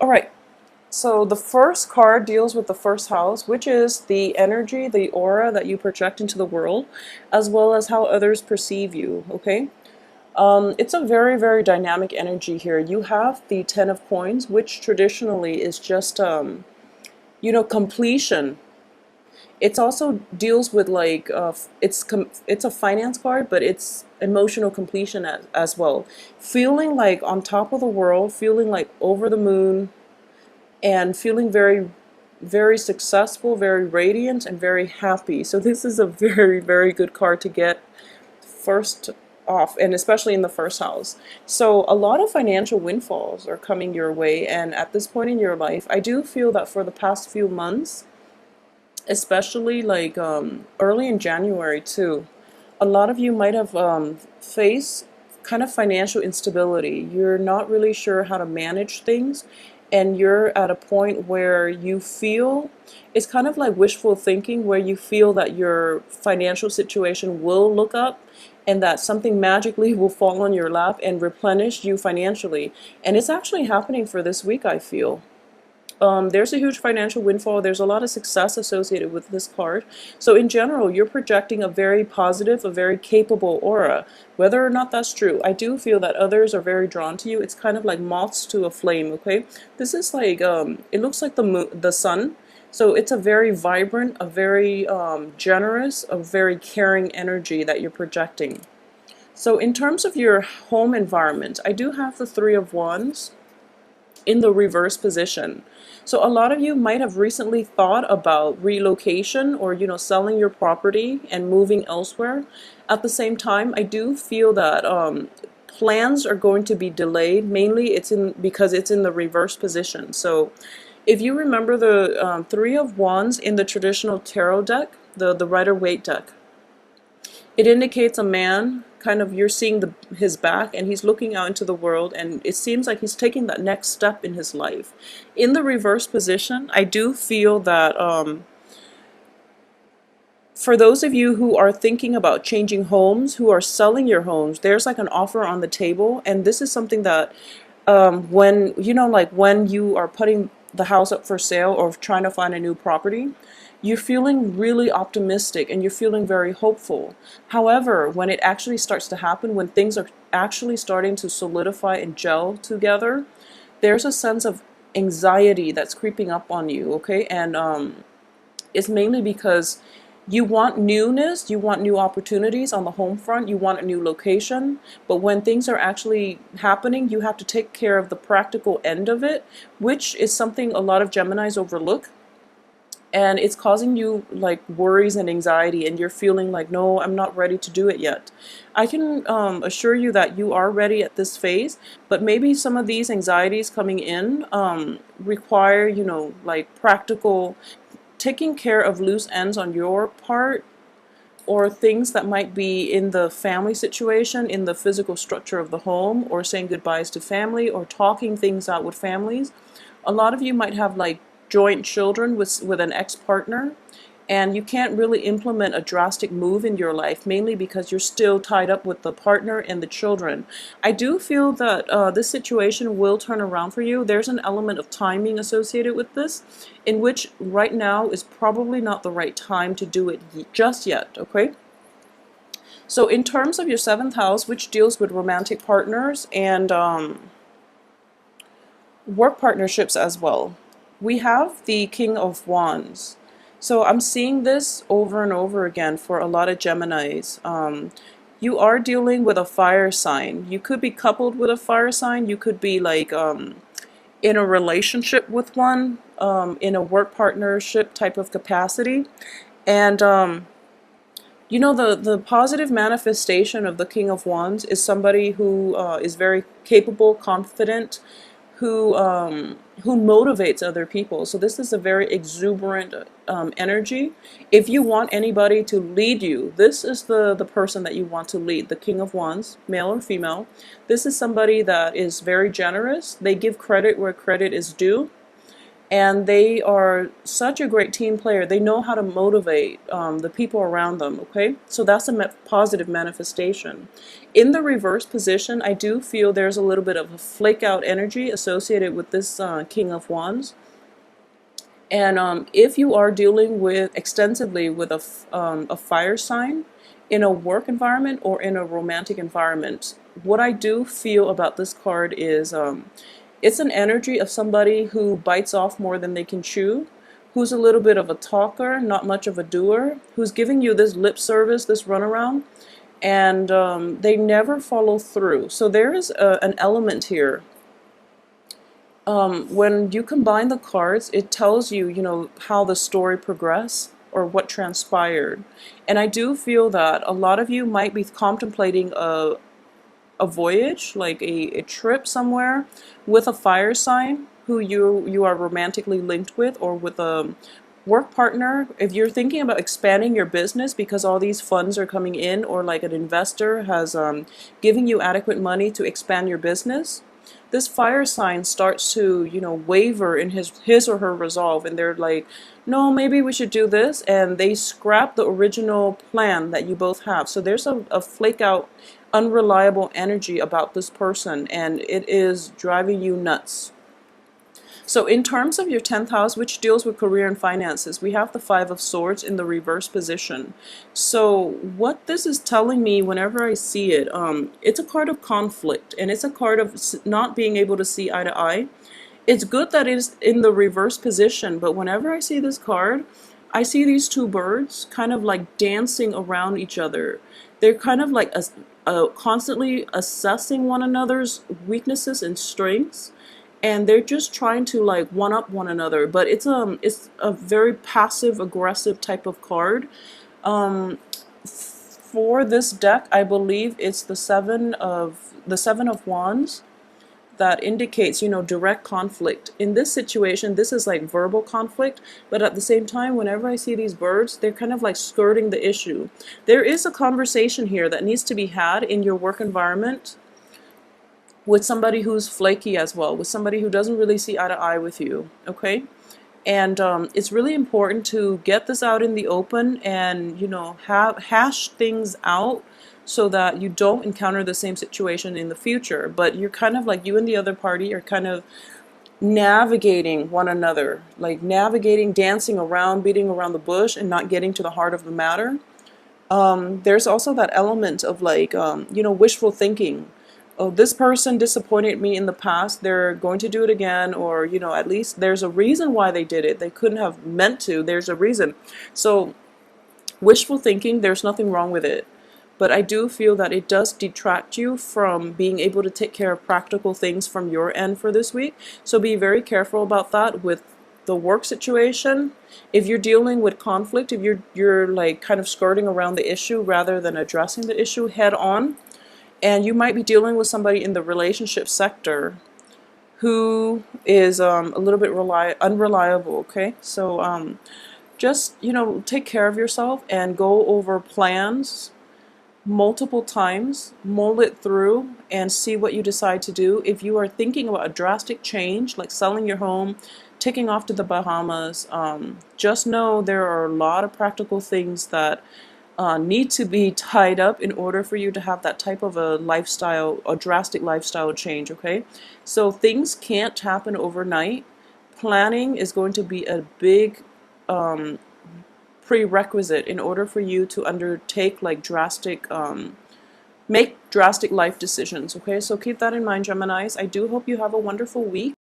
All right. So the first card deals with the first house, which is the energy, the aura that you project into the world, as well as how others perceive you. Okay. It's a very, very dynamic energy here. You have the Ten of Coins, which traditionally is just, completion. It's also deals with like, it's a finance card, but it's emotional completion as well. Feeling like on top of the world, feeling like over the moon, and feeling very, very successful, very radiant, and very happy. So this is a very, very good card to get first off, and especially in the first house. So a lot of financial windfalls are coming your way, and at this point in your life, I do feel that for the past few months, especially like early in January too, a lot of you might have faced kind of financial instability. You're not really sure how to manage things, and you're at a point where you feel it's kind of like wishful thinking, where you feel that your financial situation will look up and that something magically will fall on your lap and replenish you financially. And it's actually happening for this week, I feel. There's a huge financial windfall. There's a lot of success associated with this card. So in general, you're projecting a very positive, a very capable aura. Whether or not that's true, I do feel that others are very drawn to you. It's kind of like moths to a flame, okay? This is like, it looks like the sun. So it's a very vibrant, a very generous, a very caring energy that you're projecting. So in terms of your home environment, I do have the Three of Wands in the reverse position. So a lot of you might have recently thought about relocation, or selling your property and moving elsewhere. At the same time, I do feel that plans are going to be delayed. Mainly because it's in the reverse position. So if you remember the Three of Wands in the traditional tarot deck, the Rider-Waite deck, it indicates a man, kind of, you're seeing his back, and he's looking out into the world, and it seems like he's taking that next step in his life. In the reverse position, I do feel that for those of you who are thinking about changing homes, who are selling your homes, there's like an offer on the table, and this is something that when when you are putting the house up for sale or trying to find a new property, you're feeling really optimistic and you're feeling very hopeful. However, when it actually starts to happen, when things are actually starting to solidify and gel together, there's a sense of anxiety that's creeping up on you, okay? And it's mainly because you want newness, you want new opportunities on the home front, you want a new location, but when things are actually happening, you have to take care of the practical end of it, which is something a lot of Geminis overlook. And it's causing you like worries and anxiety, and you're feeling like, no, I'm not ready to do it yet. I can assure you that you are ready at this phase, but maybe some of these anxieties coming in require, like practical taking care of loose ends on your part, or things that might be in the family situation, in the physical structure of the home, or saying goodbyes to family, or talking things out with families. A lot of you might have like joint children with an ex-partner, and you can't really implement a drastic move in your life, mainly because you're still tied up with the partner and the children. I do feel that this situation will turn around for you. There's an element of timing associated with this, in which right now is probably not the right time to do it just yet, okay? So in terms of your seventh house, which deals with romantic partners and work partnerships as well, we have the King of Wands. So I'm seeing this over and over again for a lot of Geminis. You are dealing with a fire sign. You could be coupled with a fire sign. You could be like in a relationship with one, in a work partnership type of capacity. And the positive manifestation of the King of Wands is somebody who is very capable, confident, who motivates other people. So this is a very exuberant energy. If you want anybody to lead you, this is the person that you want to lead. The King of Wands, male or female. This is somebody that is very generous. They give credit where credit is due. and they are such a great team player. They know how to motivate the people around them, okay? So that's a positive manifestation. In the reverse position, I do feel there's a little bit of a flake out energy associated with this King of Wands. And if you are dealing with extensively with a fire sign in a work environment or in a romantic environment, what I do feel about this card is it's an energy of somebody who bites off more than they can chew, who's a little bit of a talker, not much of a doer, who's giving you this lip service, this runaround, and they never follow through. So there is an element here. When you combine the cards, it tells you, you know, how the story progressed or what transpired. And I do feel that a lot of you might be contemplating a voyage, like a trip somewhere with a fire sign who you are romantically linked with, or with a work partner. If you're thinking about expanding your business because all these funds are coming in, or like an investor has given you adequate money to expand your business, this fire sign starts to, you know, waver in his or her resolve, and they're like, no, maybe we should do this, and they scrap the original plan that you both have. So there's a flake out, unreliable energy about this person, and it is driving you nuts. So in terms of your 10th house, which deals with career and finances, we have the Five of Swords in the reverse position. So what this is telling me whenever I see it, it's a card of conflict, and it's a card of not being able to see eye to eye. It's good that it's in the reverse position, but whenever I see this card, I see these two birds kind of like dancing around each other. They're kind of like constantly assessing one another's weaknesses and strengths, and they're just trying to like one up one another. But it's a very passive aggressive type of card. For this deck, I believe it's the seven of wands that indicates, you know, direct conflict. In this situation, this is like verbal conflict, but at the same time, whenever I see these birds, they're kind of like skirting the issue. There is a conversation here that needs to be had in your work environment with somebody who's flaky as well, with somebody who doesn't really see eye to eye with you, okay? And it's really important to get this out in the open and, you know, hash things out so that you don't encounter the same situation in the future. But you're kind of like, you and the other party are kind of navigating one another, like navigating, dancing around, beating around the bush, and not getting to the heart of the matter. There's also that element of like, you know, wishful thinking. Oh, this person disappointed me in the past, they're going to do it again, or, you know, at least there's a reason why they did it. They couldn't have meant to. There's a reason. So wishful thinking, there's nothing wrong with it. But I do feel that it does detract you from being able to take care of practical things from your end for this week. So be very careful about that with the work situation. If you're dealing with conflict, if you're like kind of skirting around the issue rather than addressing the issue head on, and you might be dealing with somebody in the relationship sector who is a little bit unreliable, okay? So just, you know, take care of yourself and go over plans multiple times, mull it through, and see what you decide to do. If you are thinking about a drastic change, like selling your home, taking off to the Bahamas, just know there are a lot of practical things that need to be tied up in order for you to have that type of a lifestyle, a drastic lifestyle change, okay? So things can't happen overnight. Planning is going to be a big prerequisite in order for you to undertake like drastic, make drastic life decisions, okay? So keep that in mind, Geminis. I do hope you have a wonderful week.